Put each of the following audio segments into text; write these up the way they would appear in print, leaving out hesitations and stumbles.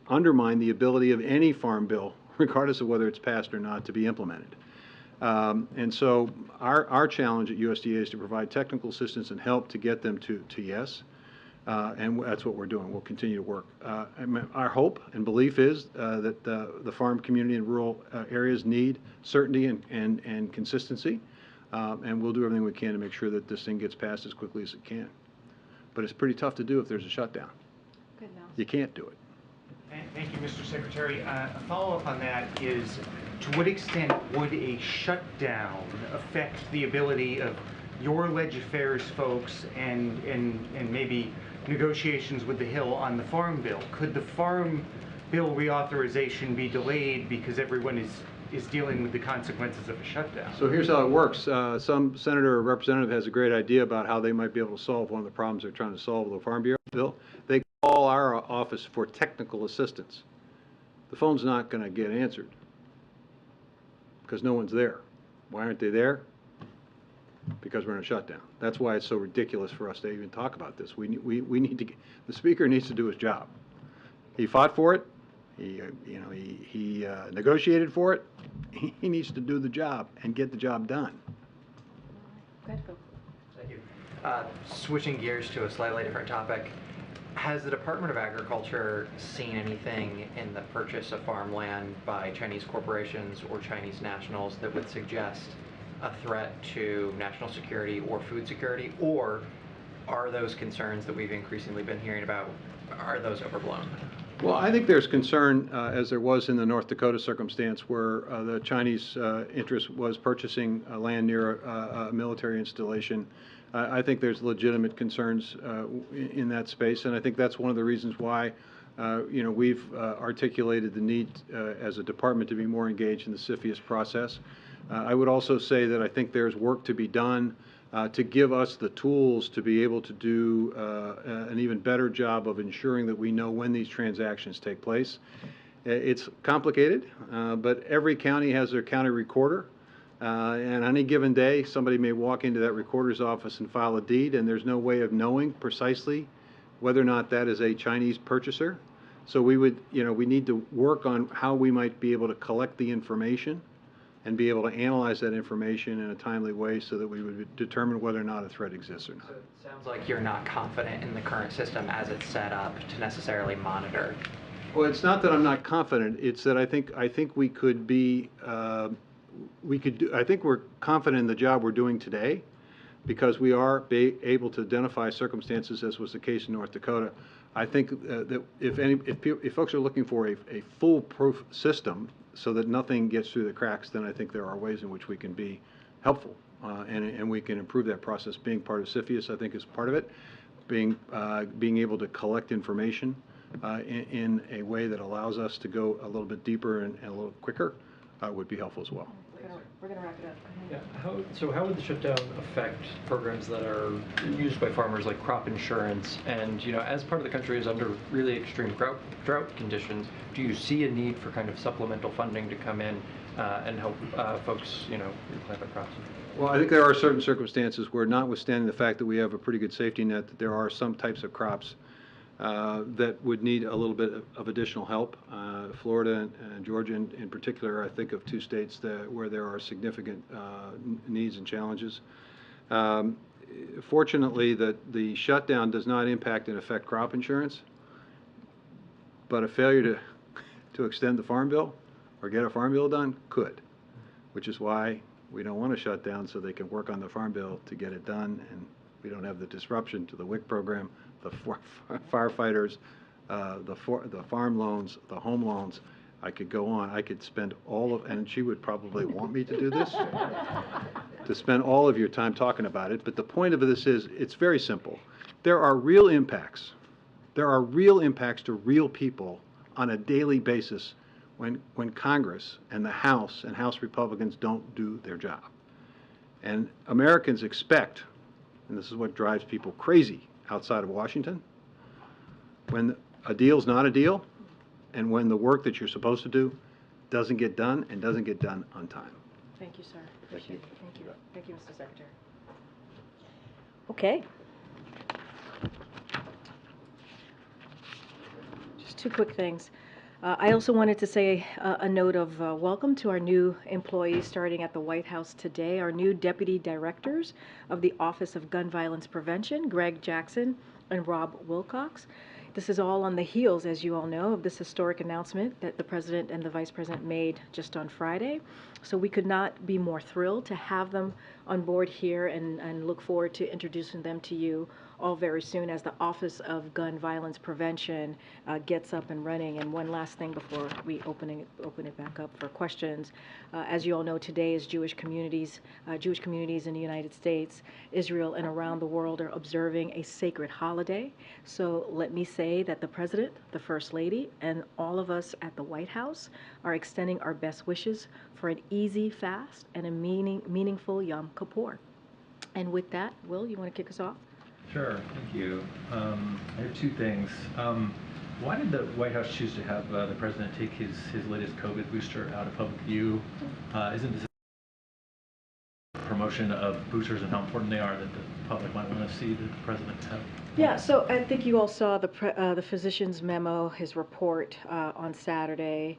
undermine the ability of any farm bill, regardless of whether it's passed or not, to be implemented. And so our challenge at USDA is to provide technical assistance and help to get them to yes. And that's what we're doing. We'll continue to work. Our hope and belief is that the farm community in rural areas need certainty and consistency. And we'll do everything we can to make sure that this thing gets passed as quickly as it can. But it's pretty tough to do if there's a shutdown. Good enough. You can't do it. Thank you, Mr. Secretary. A follow-up on that is, to what extent would a shutdown affect the ability of your ledge affairs folks and maybe negotiations with the Hill on the Farm Bill? Could the Farm Bill reauthorization be delayed because everyone is dealing with the consequences of a shutdown? So here's how it works. Some senator or representative has a great idea about how they might be able to solve one of the problems they're trying to solve with the Farm Bill. They call our office for technical assistance. The phone's not going to get answered because no one's there. Why aren't they there? Because we're in a shutdown. That's why it's so ridiculous for us to even talk about this. We need to. The Speaker needs to do his job. He fought for it. He negotiated for it. He needs to do the job and get the job done. Good. Thank you. Switching gears to a slightly different topic, has the Department of Agriculture seen anything in the purchase of farmland by Chinese corporations or Chinese nationals that would suggest a threat to national security or food security, or are those concerns that we've increasingly been hearing about, are those overblown? Well, I think there's concern, as there was in the North Dakota circumstance, where the Chinese interest was purchasing land near a military installation. I think there's legitimate concerns in that space, and I think that's one of the reasons why we've articulated the need as a department to be more engaged in the CFIUS process. I would also say that I think there's work to be done to give us the tools to be able to do an even better job of ensuring that we know when these transactions take place. It's complicated, but every county has their county recorder. And on any given day, somebody may walk into that recorder's office and file a deed, and there's no way of knowing precisely whether or not that is a Chinese purchaser. So we need to work on how we might be able to collect the information and be able to analyze that information in a timely way so that we would determine whether or not a threat exists or not. So it sounds like you're not confident in the current system as it's set up to necessarily monitor. Well, it's not that I'm not confident. It's that I think we could be I think we're confident in the job we're doing today, because we are able to identify circumstances, as was the case in North Dakota. I think that if folks are looking for a foolproof system so that nothing gets through the cracks, then I think there are ways in which we can be helpful and we can improve that process. Being part of CFIUS, I think, is part of it. Being able to collect information in a way that allows us to go a little bit deeper and a little quicker would be helpful as well. We're going to wrap it up. Yeah. How would the shutdown affect programs that are used by farmers, like crop insurance? And as part of the country is under really extreme drought conditions, do you see a need for kind of supplemental funding to come in and help folks, replant their crops? Well, I think there are certain circumstances where, notwithstanding the fact that we have a pretty good safety net, that there are some types of crops that would need a little bit of additional help. Florida and Georgia in particular, I think of two states where there are significant needs and challenges. Fortunately, the shutdown does not impact and affect crop insurance, but a failure to extend the Farm Bill or get a Farm Bill done could, which is why we don't want to shut down, so they can work on the Farm Bill to get it done, and we don't have the disruption to the WIC program, the firefighters, the farm loans, the home loans. I could go on. I could spend and she would probably want me to do this, to spend all of your time talking about it. But the point of this is, it's very simple. There are real impacts. There are real impacts to real people on a daily basis when Congress and the House and House Republicans don't do their job. And Americans expect, and this is what drives people crazy outside of Washington, when a deal's not a deal, and when the work that you're supposed to do doesn't get done and doesn't get done on time. Thank you, sir. Appreciate it. Thank you. Thank you, Mr. Secretary. Okay. Just two quick things. I also wanted to say a note of welcome to our new employees starting at the White House today, our new deputy directors of the Office of Gun Violence Prevention, Greg Jackson and Rob Wilcox. This is all on the heels, as you all know, of this historic announcement that the President and the Vice President made just on Friday. So we could not be more thrilled to have them on board here and look forward to introducing them to you all very soon as the Office of Gun Violence Prevention gets up and running. And one last thing before we open it back up for questions. As you all know, today is Jewish communities in the United States, Israel, and around the world are observing a sacred holiday. So let me say that the President, the First Lady, and all of us at the White House are extending our best wishes for an easy fast and a meaningful Yom Kippur. And with that, Will, you want to kick us off? Sure, thank you. I have two things. Why did the White House choose to have the president take his latest COVID booster out of public view? Isn't this a promotion of boosters and how important they are that the public might want to see the president have? Yeah, so I think you all saw the physician's memo, his report on Saturday.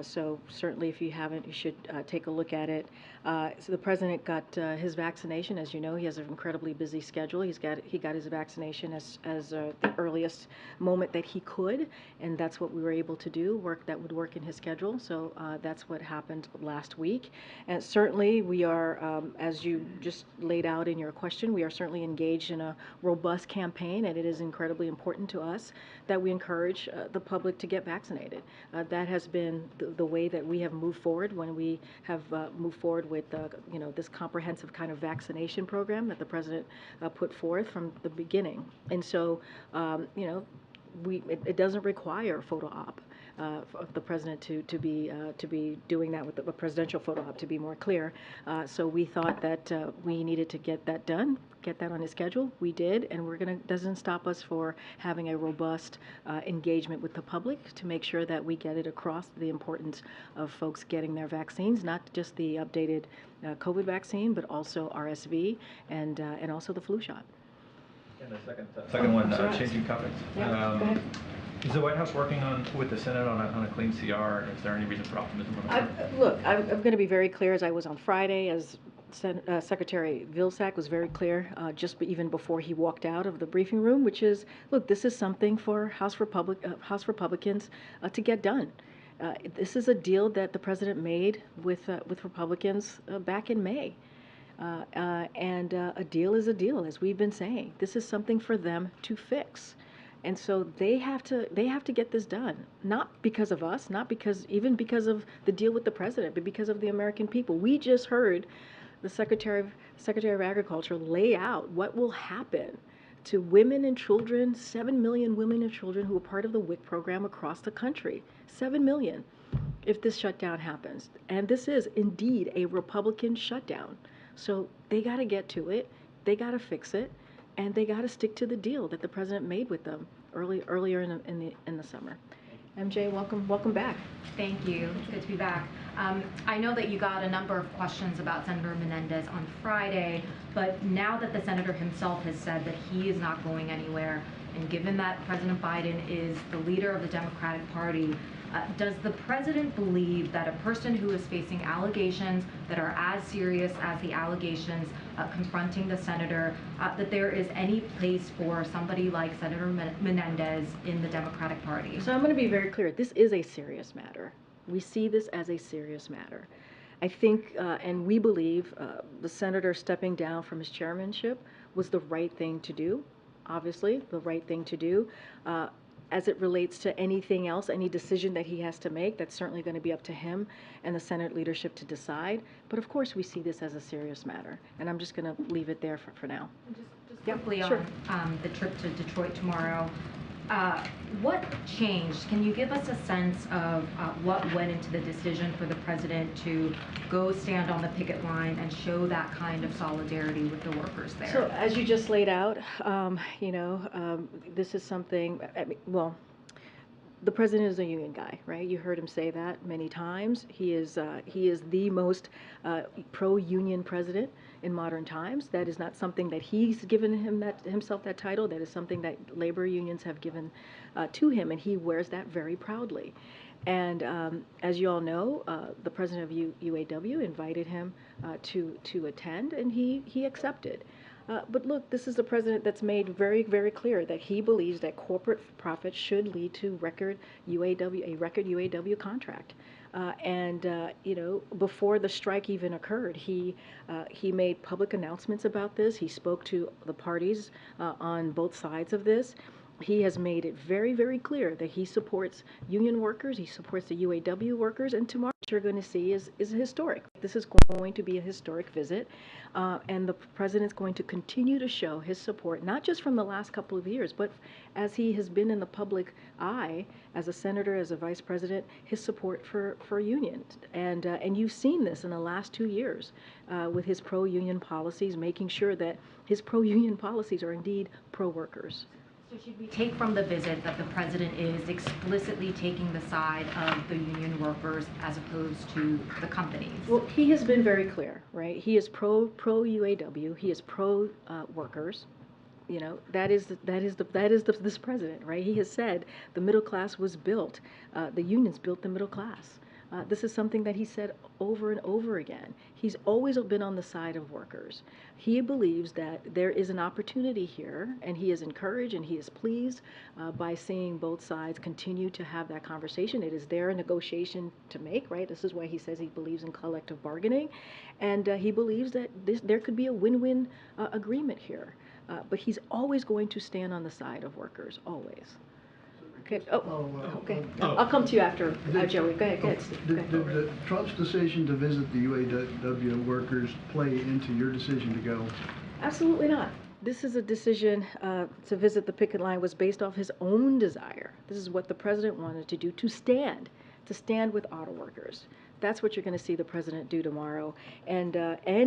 So certainly, if you haven't, you should take a look at it. So the president got his vaccination. As you know, he has an incredibly busy schedule. He got his vaccination as the earliest moment that he could, and that's what we were able to do. That would work in his schedule. So that's what happened last week. And certainly, we are, as you just laid out in your question, we are certainly engaged in a robust campaign, and it is incredibly important to us that we encourage the public to get vaccinated. That has been the way that we have moved forward when we have moved forward with this comprehensive kind of vaccination program that the president put forth from the beginning. And so, it doesn't require a photo op of the president to be doing that with the presidential photo op, to be more clear. So we thought that we needed to get that done, get that on his schedule. We did, and doesn't stop us for having a robust engagement with the public to make sure that we get it across the importance of folks getting their vaccines, not just the updated COVID vaccine, but also RSV and also the flu shot. And the second one, sorry. changing topics. Yeah, go ahead. Is the White House working with the Senate on a clean CR? Is there any reason for optimism on that? Look, I'm going to be very clear, as I was on Friday, as Secretary Vilsack was very clear just even before he walked out of the briefing room, which is, look, this is something for House Republicans to get done. This is a deal that the president made with Republicans back in May. And a deal is a deal, as we've been saying. This is something for them to fix. And so they have to get this done, not because of us, not even because of the deal with the president, but because of the American people. We just heard the Secretary of Agriculture lay out what will happen to women and children, 7 million women and children who are part of the WIC program across the country, 7 million, if this shutdown happens. And this is indeed a Republican shutdown. So they got to get to it, they got to fix it, and they got to stick to the deal that the president made with them earlier in the summer. MJ, welcome back. Thank you. It's good to be back. I know that you got a number of questions about Senator Menendez on Friday, but now that the senator himself has said that he is not going anywhere, and given that President Biden is the leader of the Democratic Party, does the president believe that a person who is facing allegations that are as serious as the allegations confronting the senator, that there is any place for somebody like Senator Menendez in the Democratic Party? So I'm going to be very clear. This is a serious matter. We see this as a serious matter. I think, and we believe, the senator stepping down from his chairmanship was the right thing to do, obviously, the right thing to do. As it relates to anything else, any decision that he has to make, that's certainly going to be up to him and the Senate leadership to decide. But of course, we see this as a serious matter, and I'm just going to leave it there for now. Just quickly sure. on the trip to Detroit tomorrow, what changed? Can you give us a sense of what went into the decision for the president to go stand on the picket line and show that kind of solidarity with the workers there? So as you just laid out, this is something, the president is a union guy, right? You heard him say that many times. He is the most pro-union president in modern times. That is not something that he's given himself that title. That is something that labor unions have given to him, and he wears that very proudly. And as you all know, the president of UAW invited him to attend, and he accepted. But look, this is a president that's made very, very clear that he believes that corporate profit should lead to a record UAW contract. You know, before the strike even occurred, he made public announcements about this. He spoke to the parties on both sides of this. He has made it very, very clear that he supports union workers, he supports the UAW workers, and tomorrow what you're going to see is historic. This is going to be a historic visit, and the president's going to continue to show his support, not just from the last couple of years, but as he has been in the public eye as a senator, as a vice president, his support for unions. And you've seen this in the last 2 years with his pro-union policies, making sure that his pro-union policies are indeed pro-workers. So should we take from the visit that the president is explicitly taking the side of the union workers as opposed to the companies? Well, he has been very clear, right? He is pro UAW. He is pro workers. You know, that is this president, right? He has said the middle class was built. The unions built the middle class. This is something that he said over and over again. He's always been on the side of workers. He believes that there is an opportunity here, and he is encouraged and he is pleased by seeing both sides continue to have that conversation. It is their negotiation to make, right? This is why he says he believes in collective bargaining, and he believes that there could be a win-win agreement here. But he's always going to stand on the side of workers, always. Okay. Okay. I'll come to you after, Joey. Go ahead. Steve. Did Trump's decision to visit the UAW workers play into your decision to go? Absolutely not. This is a decision to visit the picket line was based off his own desire. This is what the president wanted to do, to stand with auto workers. That's what you're going to see the president do tomorrow. And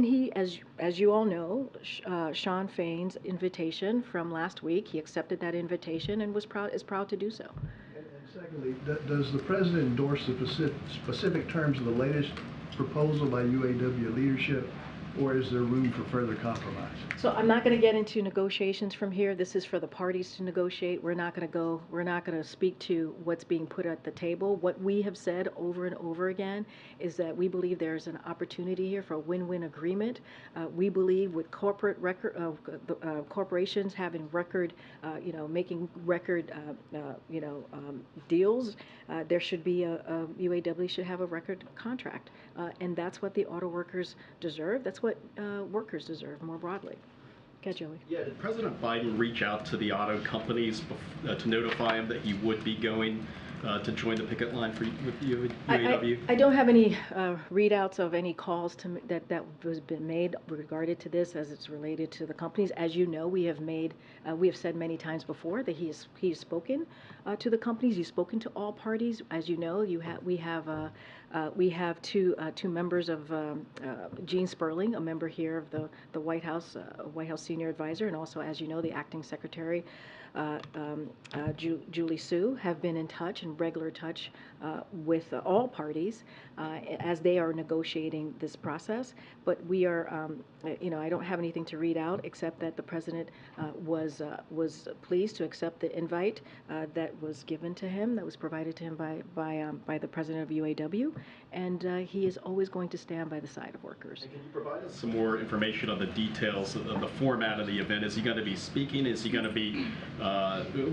he, as you all know, Sean Fain's invitation from last week, he accepted that invitation and is proud to do so. And secondly, does the president endorse the specific terms of the latest proposal by UAW leadership, or is there room for further compromise? So I'm not going to get into negotiations from here. This is for the parties to negotiate. We're not going to speak to what's being put at the table. What we have said over and over again is that we believe there's an opportunity here for a win-win agreement. We believe with corporations having record, making record, deals, there should be UAW should have a record contract. And that's what the auto workers deserve. That's what workers deserve more broadly. Okay, Joey. Yeah, did President Biden reach out to the auto companies to notify him that he would be going to join the picket line with UAW? I don't have any readouts of any calls that was been made regarded to this as it's related to the companies. As you know, we have said many times before that he has spoken to the companies. He's spoken to all parties. As you know, we have two members of Gene Sperling, a member here of the White House senior advisor, and also, as you know, the acting secretary, Julie Sue, have been in touch, in regular touch with all parties as they are negotiating this process. But we are, I don't have anything to read out except that the president was pleased to accept the invite that was given to him, that was provided to him by the president of UAW, and he is always going to stand by the side of workers. And can you provide us some more information on the details of the format of the event? Is he going to be speaking? Is he going to be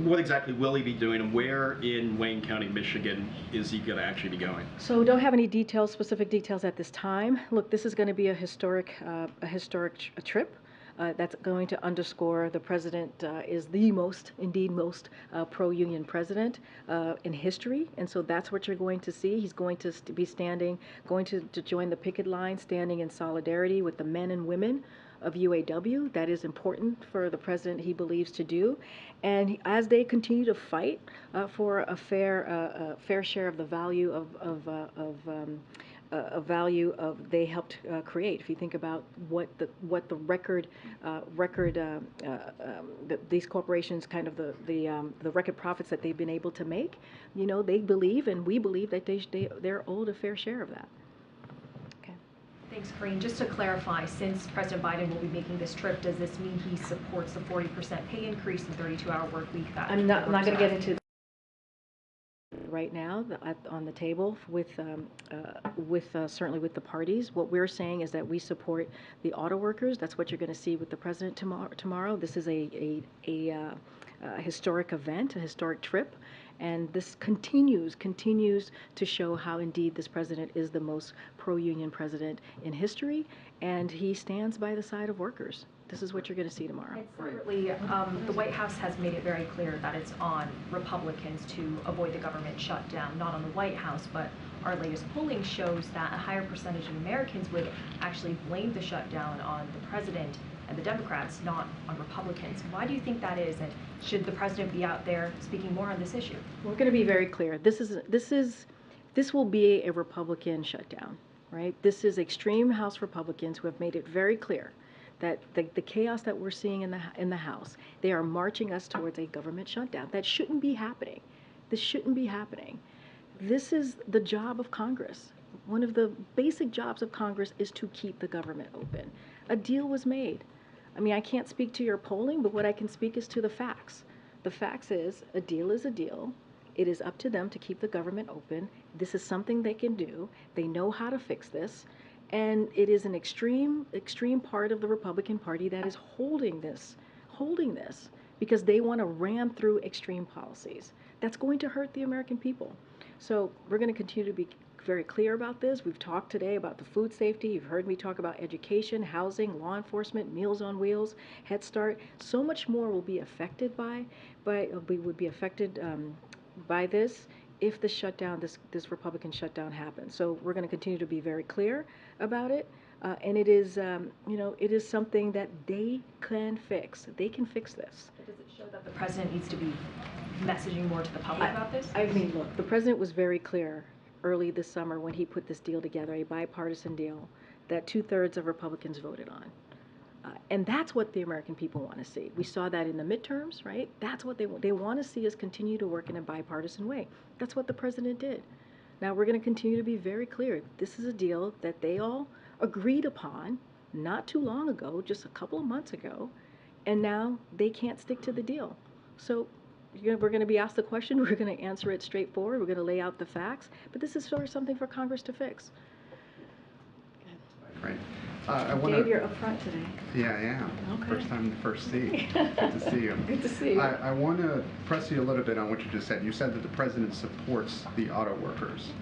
what exactly will he be doing, and where in Wayne County, Michigan, is he going to actually be going? So don't have any specific details at this time. Look, this is going to be a historic trip. That's going to underscore the president is the most pro-union president in history, and so that's what you're going to see. He's going to be going to join the picket line, standing in solidarity with the men and women of UAW. That is important for the president, he believes, to do. And as they continue to fight for a fair share of the value of a value of they helped create. If you think about what the these corporations kind of the record profits that they've been able to make, you know, they believe and we believe that they're owed a fair share of that. Okay. Thanks, Karine. Just to clarify, since President Biden will be making this trip, does this mean he supports the 40% pay increase and 32-hour work week? That I'm not going to get into right now on the table with certainly with the parties. What we're saying is that we support the auto workers. That's what you're going to see with the president tomorrow. This is a historic event, a historic trip, and this continues to show how indeed this president is the most pro-union president in history, and he stands by the side of workers. This is what you're going to see tomorrow. And separately, the White House has made it very clear that it's on Republicans to avoid the government shutdown, not on the White House, but our latest polling shows that a higher percentage of Americans would actually blame the shutdown on the president and the Democrats, not on Republicans. Why do you think that is, and should the president be out there speaking more on this issue? We're going to be very clear. This will be a Republican shutdown, right? This is extreme House Republicans who have made it very clear that the chaos that we're seeing in the House, they are marching us towards a government shutdown. That shouldn't be happening. This shouldn't be happening. This is the job of Congress. One of the basic jobs of Congress is to keep the government open. A deal was made. I mean, I can't speak to your polling, but what I can speak is to the facts. The facts is a deal is a deal. It is up to them to keep the government open. This is something they can do. They know how to fix this. And it is an extreme part of the Republican Party that is holding this, because they want to ram through extreme policies. That's going to hurt the American people. So we're going to continue to be very clear about this. We've talked today about the food safety. You've heard me talk about education, housing, law enforcement, Meals on Wheels, Head Start. So much more will be affected by this if the shutdown, this Republican shutdown happens. So we're going to continue to be very clear about it, and it is, it is something that they can fix. They can fix this. But does it show that the president needs to be messaging more to the public about this? I mean, look, the president was very clear early this summer when he put this deal together, a bipartisan deal that 2/3 of Republicans voted on. And that's what the American people want to see. We saw that in the midterms, right? That's what they want to see us continue to work in a bipartisan way. That's what the president did. Now we're going to continue to be very clear. This is a deal that they all agreed upon not too long ago, just a couple of months ago, and now they can't stick to the deal. So we're going to be asked the question, we're going to answer it straightforward, we're going to lay out the facts, but this is sort of something for Congress to fix. Right. Dave, you're up front today. Yeah, I am. Okay. First time in the first seat. Good to see you. Good to see you. I want to press you a little bit on what you just said. You said that the president supports the auto workers.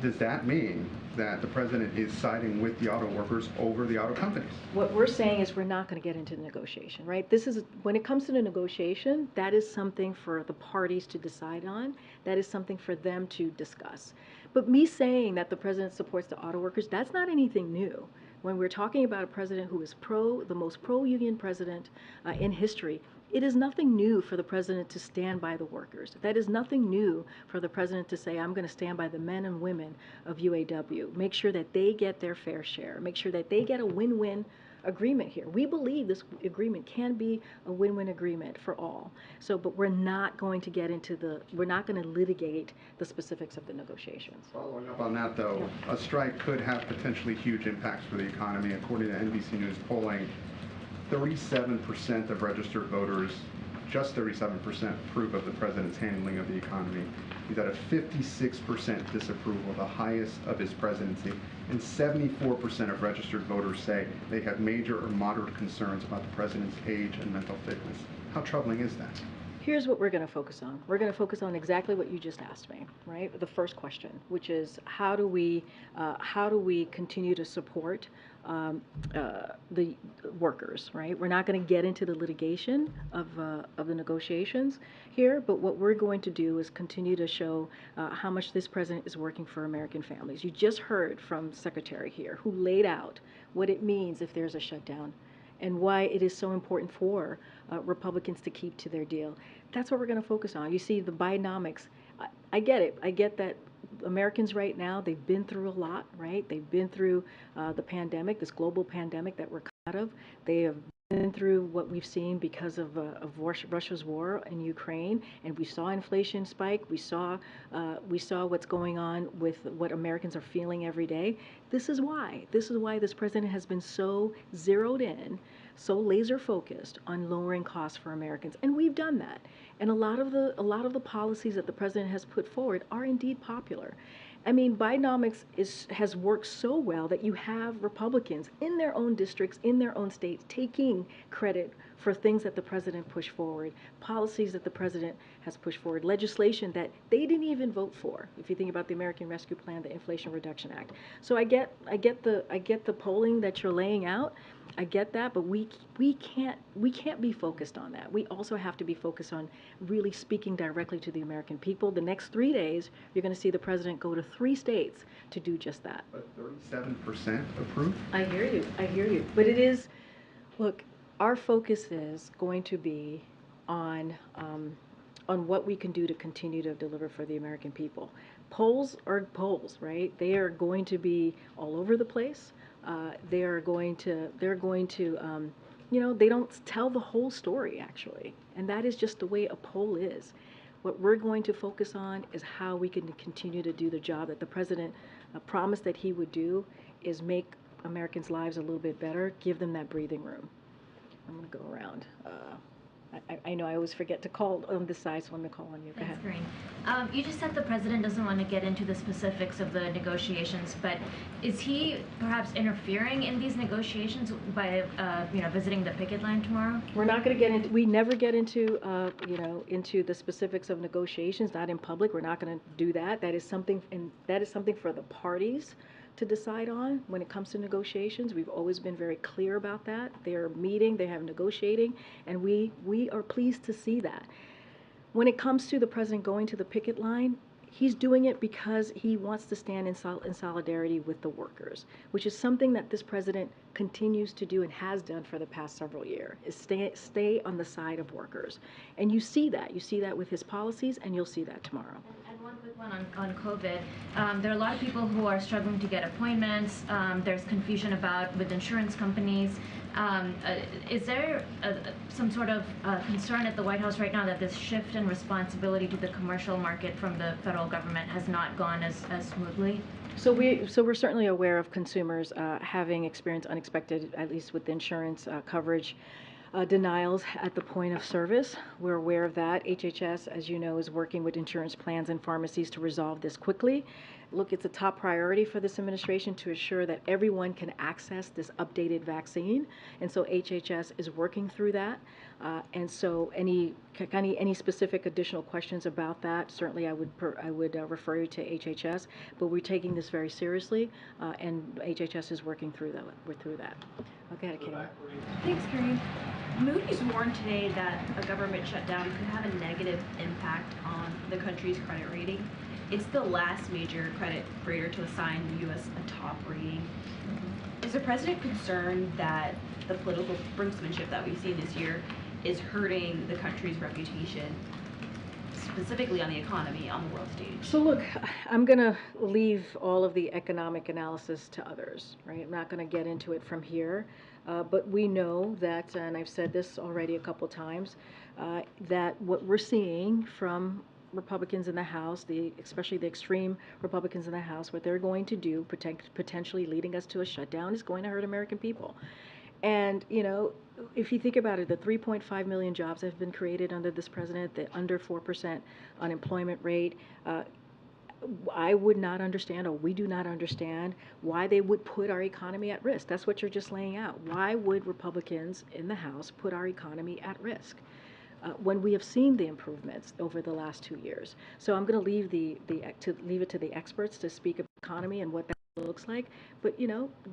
Does that mean that the president is siding with the auto workers over the auto companies? What we're saying is we're not going to get into the negotiation, right? This is, when it comes to the negotiation, that is something for the parties to decide on. That is something for them to discuss. But me saying that the president supports the auto workers, that's not anything new. When we're talking about a president who is the most pro-union president in history, it is nothing new for the president to stand by the workers. That is nothing new for the president to say, I'm going to stand by the men and women of UAW, make sure that they get their fair share, make sure that they get a win-win agreement here. We believe this agreement can be a win-win agreement for all. So, but we're not going to get into we're not going to litigate the specifics of the negotiations. Following up on that, though, a strike could have potentially huge impacts for the economy. According to NBC News polling, 37% of registered voters, just 37%, approve of the president's handling of the economy. He's at a 56% disapproval, the highest of his presidency, and 74% of registered voters say they have major or moderate concerns about the president's age and mental fitness. How troubling is that? Here's what we're going to focus on. We're going to focus on exactly what you just asked me, right? The first question, which is how do we continue to support the workers, right? We're not going to get into the litigation of the negotiations here, but what we're going to do is continue to show how much this president is working for American families. You just heard from the Secretary here who laid out what it means if there's a shutdown and why it is so important for Republicans to keep to their deal. That's what we're going to focus on. You see the Bidenomics. I get it. I get that Americans right now, they've been through a lot, right? They've been through the pandemic, this global pandemic that we're out of. They have been through what we've seen because of Russia's war in Ukraine, and we saw inflation spike. We saw what's going on with what Americans are feeling every day. This is why this president has been so zeroed in, so laser focused on lowering costs for Americans, and we've done that. And a lot of the policies that the president has put forward are indeed popular. I mean, Bidenomics has worked so well that you have Republicans in their own districts, in their own states, taking credit for things that the president pushed forward, policies that the president has pushed forward, legislation that they didn't even vote for. If you think about the American Rescue Plan, the Inflation Reduction Act. So I get the polling that you're laying out. I get that, but we can't be focused on that. We also have to be focused on really speaking directly to the American people. The next 3 days, you're going to see the president go to 3 states to do just that. But 37% approve? I hear you. But it is, look, our focus is going to be on what we can do to continue to deliver for the American people. Polls are polls, right? They are going to be all over the place. They're going to, they don't tell the whole story, actually. And that is just the way a poll is. What we're going to focus on is how we can continue to do the job that the president promised that he would do, is make Americans' lives a little bit better, give them that breathing room. I'm going to go around. I know I always forget to call on this side, so I'm going to call on you. Go ahead. Thanks, Karine. You just said the president doesn't want to get into the specifics of the negotiations, but is he perhaps interfering in these negotiations by, visiting the picket line tomorrow? We're not going to get into. We never get into, into the specifics of negotiations. Not in public. We're not going to do that. That is something for the parties to decide on when it comes to negotiations. We've always been very clear about that. They're meeting, they have negotiating, and we are pleased to see that. When it comes to the president going to the picket line, he's doing it because he wants to stand in solidarity with the workers, which is something that this president continues to do and has done for the past several years, is stay on the side of workers. And you see that. You see that with his policies, and you'll see that tomorrow. And one quick one on COVID. There are a lot of people who are struggling to get appointments. There's confusion with insurance companies. Is there some sort of concern at the White House right now that this shift in responsibility to the commercial market from the federal government has not gone as smoothly? So we're certainly aware of consumers having experienced unexpected, at least with insurance coverage, denials at the point of service. We're aware of that. HHS, as you know, is working with insurance plans and pharmacies to resolve this quickly. Look, it's a top priority for this administration to ensure that everyone can access this updated vaccine, and so HHS is working through that. And so any specific additional questions about that, certainly I would refer you to HHS. But we're taking this very seriously, and HHS is working through that. Okay, Karine. Thanks, Karine. Moody's warned today that a government shutdown could have a negative impact on the country's credit rating. It's the last major credit rater to assign the U.S. a top rating. Is the president concerned that the political brinksmanship that we've seen this year is hurting the country's reputation, specifically on the economy, on the world stage? So look, I'm going to leave all of the economic analysis to others, right? I'm not going to get into it from here. But we know that, and I've said this already a couple times, that what we're seeing from Republicans in the House, especially the extreme Republicans in the House, what they're going to do, potentially leading us to a shutdown, is going to hurt American people. And, if you think about it, the 3.5 million jobs that have been created under this president, the under 4% unemployment rate, I would not understand, or we do not understand, why they would put our economy at risk. That's what you're just laying out. Why would Republicans in the House put our economy at risk when we have seen the improvements over the last 2 years? So I'm going to leave leave it to the experts to speak about the economy and what that looks like. But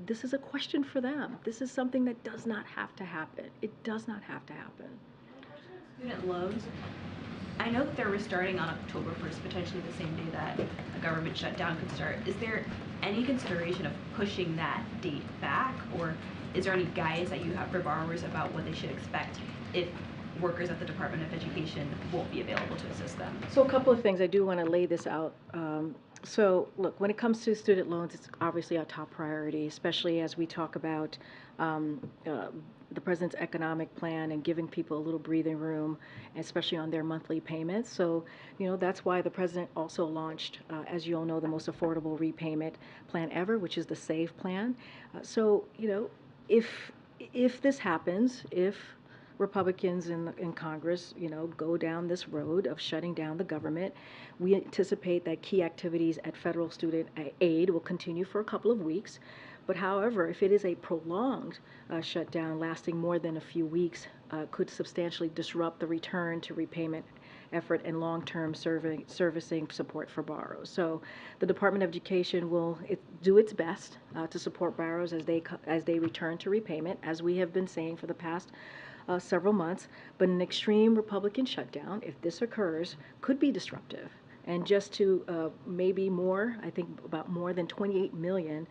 this is a question for them. This is something that does not have to happen. It does not have to happen. Student loans. I know that they're restarting on October 1st, potentially the same day that a government shutdown could start. Is there any consideration of pushing that date back, or is there any guidance that you have for borrowers about what they should expect if workers at the Department of Education won't be available to assist them? So a couple of things. I do want to lay this out So, look, when it comes to student loans, it's obviously our top priority, especially as we talk about um, uh, the president's economic plan and giving people a little breathing room, especially on their monthly payments. So, that's why the president also launched, as you all know, the most affordable repayment plan ever, which is the SAVE plan. If if this happens, if Republicans in Congress, go down this road of shutting down the government, we anticipate that key activities at federal student aid will continue for a couple of weeks. But however, if it is a prolonged shutdown lasting more than a few weeks, could substantially disrupt the return to repayment effort and long-term servicing support for borrowers. So the Department of Education will do its best to support borrowers as they return to repayment, as we have been saying for the past several months. But an extreme Republican shutdown, if this occurs, could be disruptive. And just to maybe more, I think about more than 28 million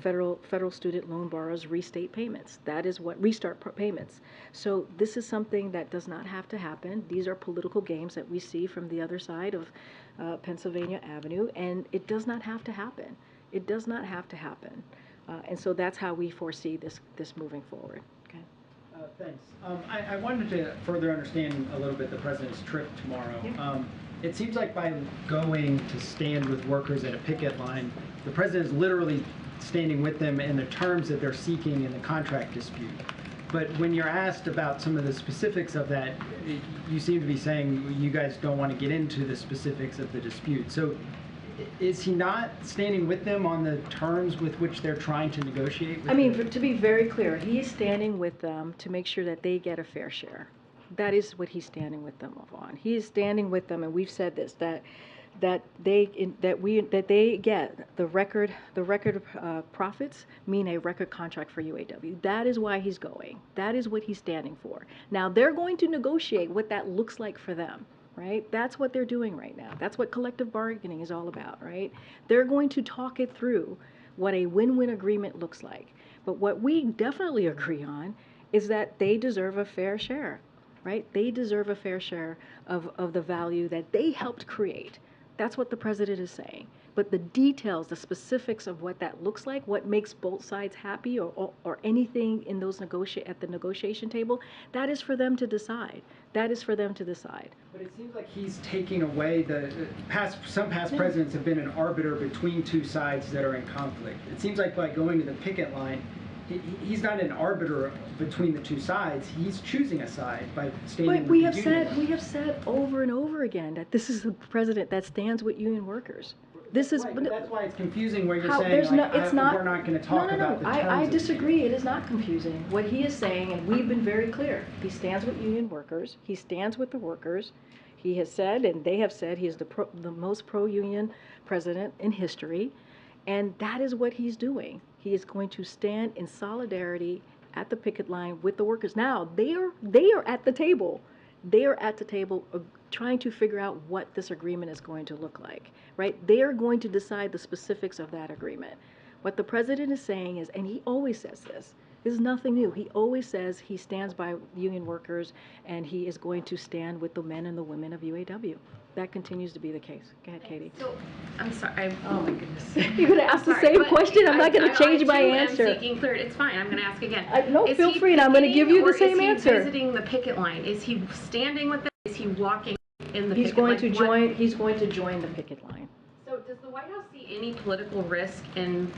federal student loan borrowers restate payments. That is what restart payments. So this is something that does not have to happen. These are political games that we see from the other side of Pennsylvania Avenue, and it does not have to happen. It does not have to happen. And so that's how we foresee this moving forward. Okay. Thanks. I wanted to further understand a little bit the president's trip tomorrow. Yeah. It seems like by going to stand with workers at a picket line, the president is literally standing with them in the terms that they're seeking in the contract dispute. But when you're asked about some of the specifics of that, you seem to be saying you guys don't want to get into the specifics of the dispute. So is he not standing with them on the terms with which they're trying to negotiate with to be very clear, he is standing with them to make sure that they get a fair share. That is what he's standing with them on. He is standing with them, and we've said this, that they get the record profits mean a record contract for UAW. That is why he's going. That is what he's standing for. Now they're going to negotiate what that looks like for them. Right? That's what they're doing right now. That's what collective bargaining is all about, right? They're going to talk it through what a win-win agreement looks like. But what we definitely agree on is that they deserve a fair share, right? They deserve a fair share of the value that they helped create. That's what the president is saying. But the details, the specifics of what that looks like, what makes both sides happy, or anything in those at the negotiation table, that is for them to decide. That is for them to decide. But it seems like he's taking away some past presidents have been an arbiter between two sides that are in conflict. It seems like by going to the picket line, he's not an arbiter between the two sides. He's choosing a side by standing with the union. We have said over and over again that this is a president that stands with union workers. This is right, but that's why it's confusing where you're saying we're not going to talk about the terms. I disagree. It is not confusing. What he is saying, and we've been very clear, he stands with union workers. He stands with the workers. He has said, and they have said, he is the most pro-union president in history, and that is what he's doing. He is going to stand in solidarity at the picket line with the workers. Now they are at the table. They are at the table trying to figure out what this agreement is going to look like, right? They are going to decide the specifics of that agreement. What the president is saying is, and he always says this is nothing new. He always says he stands by union workers and he is going to stand with the men and the women of UAW. That continues to be the case. Go ahead, Katie. So, I'm sorry. Oh my goodness. You're going to ask the same question? I'm not going to change my answer. I'm seeking clarity. It's fine. I'm going to ask again. No, feel free, and I'm going to give you the same answer. Is he visiting the picket line? Is he standing with them? Is he walking in the picket line? He's going to join the picket line. So does the White House see any political risk in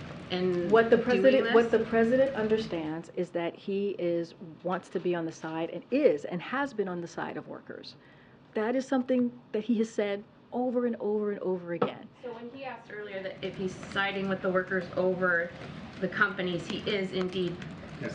what the president doing this? What the president understands is that he wants to be on the side and has been on the side of workers. That is something that he has said over and over and over again. So when he asked earlier that if he's siding with the workers over the companies, he is indeed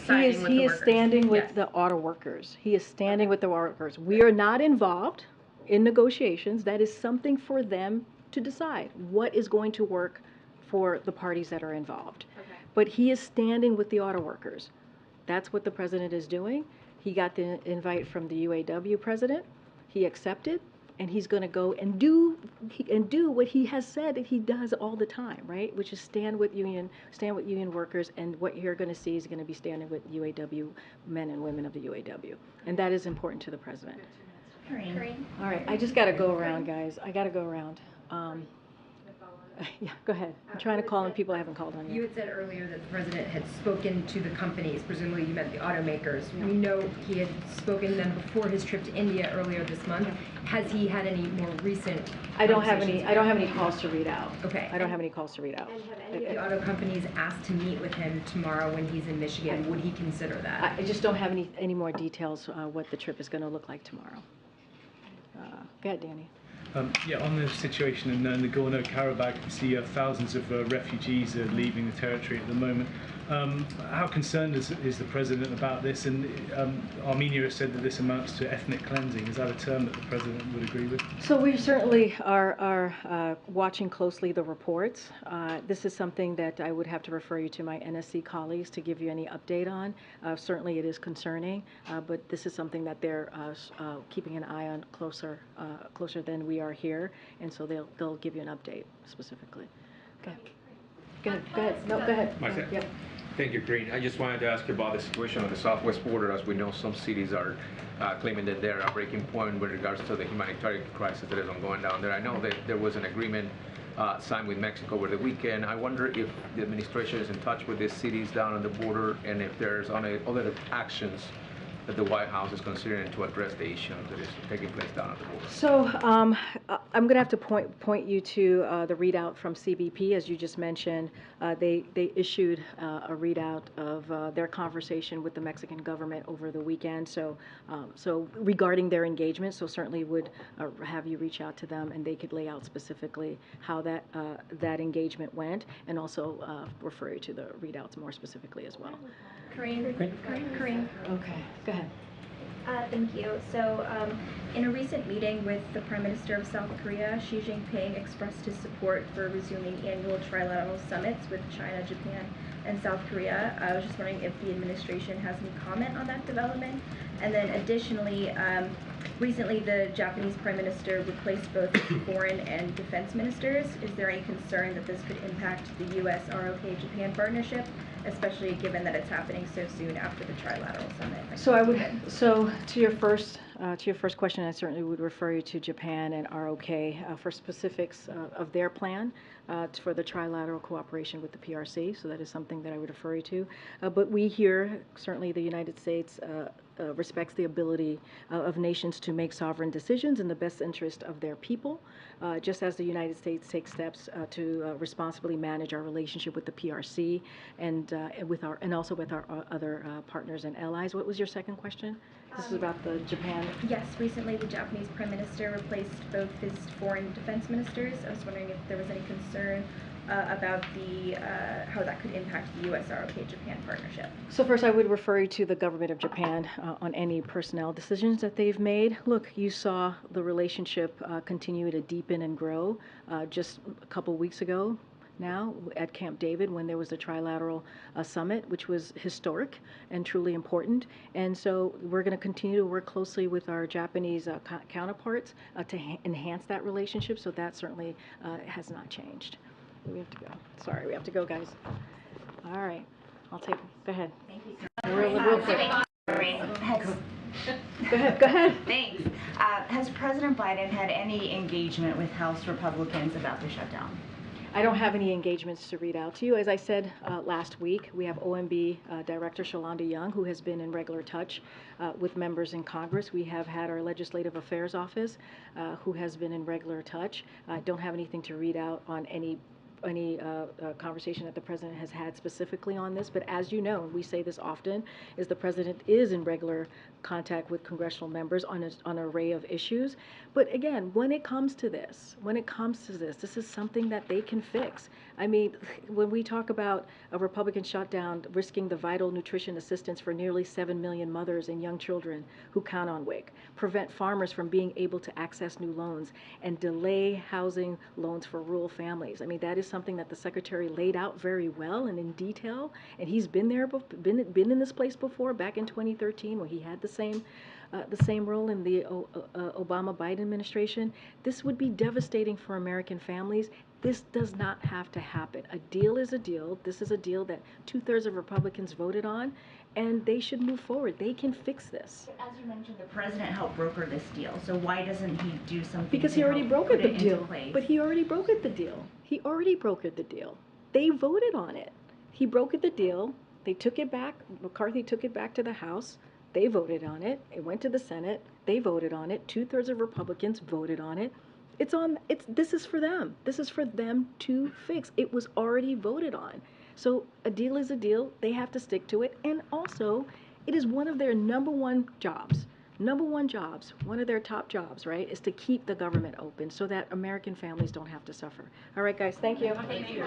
siding with the workers. He is standing with the auto workers. He is standing with the auto workers. We are not involved in negotiations. That is something for them to decide what is going to work for the parties that are involved. Okay. But he is standing with the auto workers. That's what the president is doing. He got the invite from the UAW president. He accepted, and he's going to go and do what he has said that he does all the time, right? Which is stand with union workers, and what you're going to see is going to be standing with UAW men and women of the UAW, and that is important to the president. Karine. All right, I just got to go around, guys. I got to go around. Yeah, go ahead. I'm trying to call on people I haven't called on You yet. had said earlier that the president had spoken to the companies, presumably you meant the automakers. We know he had spoken to them before his trip to India earlier this month. Has he had any more recent I don't have any conversations? calls to read out. Okay. I don't have any calls to read out. And have any of the auto companies asked to meet with him tomorrow when he's in Michigan? Would he consider that? I just don't have any more details what the trip is going to look like tomorrow. Go ahead, Danny. Yeah, on the situation in Nagorno-Karabakh, you see thousands of refugees are leaving the territory at the moment. How concerned is the president about this? And Armenia has said that this amounts to ethnic cleansing. Is that a term that the president would agree with? So we certainly are watching closely the reports. This is something that I would have to refer you to my NSC colleagues to give you any update on. Certainly it is concerning, but this is something that they're keeping an eye on closer than we are here, and so they'll give you an update specifically. Okay. Go ahead. No, go ahead. Yep. Thank you, Karine. I just wanted to ask you about the situation on the southwest border. As we know, some cities are claiming that they're a breaking point with regards to the humanitarian crisis that is ongoing down there. I know that there was an agreement signed with Mexico over the weekend. I wonder if the administration is in touch with these cities down on the border and if there's other actions that the White House is considering to address the issue that is taking place down at the border. So I'm going to have to point you to the readout from CBP, as you just mentioned. They issued a readout of their conversation with the Mexican government over the weekend. So regarding their engagement, so certainly would have you reach out to them, and they could lay out specifically how that engagement went, and also refer you to the readouts more specifically as well. Karine. Okay, go ahead. Thank you. So, in a recent meeting with the Prime Minister of South Korea, Xi Jinping expressed his support for resuming annual trilateral summits with China, Japan, and South Korea. I was just wondering if the administration has any comment on that development. And then additionally, recently the Japanese Prime Minister replaced both foreign and defense ministers. Is there any concern that this could impact the U.S. ROK Japan partnership, especially given that it's happening so soon after the trilateral summit? So to your first question, I certainly would refer you to Japan and ROK for specifics of their plan for the trilateral cooperation with the PRC. So that is something that I would refer you to. But we here, certainly the United States respects the ability of nations to make sovereign decisions in the best interest of their people, just as the United States takes steps to responsibly manage our relationship with the PRC and also with our other partners and allies. What was your second question? This is about the Japan. Yes, recently the Japanese Prime Minister replaced both his foreign and defense ministers. I was wondering if there was any concern about how that could impact the U.S. ROK Japan partnership. So first, I would refer you to the government of Japan on any personnel decisions that they've made. Look, you saw the relationship continue to deepen and grow just a couple weeks ago now at Camp David when there was a trilateral summit, which was historic and truly important. And so we're going to continue to work closely with our Japanese counterparts to enhance that relationship. So that certainly has not changed. We have to go. Sorry, we have to go, guys. All right. Go ahead. Thank you. Real quick. Go ahead. Thanks. Has President Biden had any engagement with House Republicans about the shutdown? I don't have any engagements to read out to you. As I said last week, we have OMB Director Shalonda Young, who has been in regular touch with members in Congress. We have had our Legislative Affairs Office, who has been in regular touch. I don't have anything to read out on any conversation that the president has had specifically on this, but as you know, and we say this often, is the president is in regular contact with congressional members on an array of issues. But again, when it comes to this, this is something that they can fix. I mean, when we talk about a Republican shutdown risking the vital nutrition assistance for nearly 7 million mothers and young children who count on WIC, prevent farmers from being able to access new loans, and delay housing loans for rural families. I mean, that is something that the secretary laid out very well and in detail, and he's been in this place before, back in 2013 when he had the same role in the Obama-Biden administration. This would be devastating for American families. This does not have to happen. A deal is a deal. This is a deal that 2/3 of Republicans voted on, and they should move forward. They can fix this. As you mentioned, the president helped broker this deal, so why doesn't he do something? Because he already brokered the deal. But he already brokered the deal. He already brokered the deal. They voted on it. He brokered the deal. They took it back. McCarthy took it back to the House. They voted on it. It went to the Senate. They voted on it. 2/3 of Republicans voted on it. This is for them. This is for them to fix. It was already voted on. So a deal is a deal. They have to stick to it. And also, it is one of their number one jobs, one of their top jobs, right, is to keep the government open so that American families don't have to suffer. All right, guys, thank you. Thank you.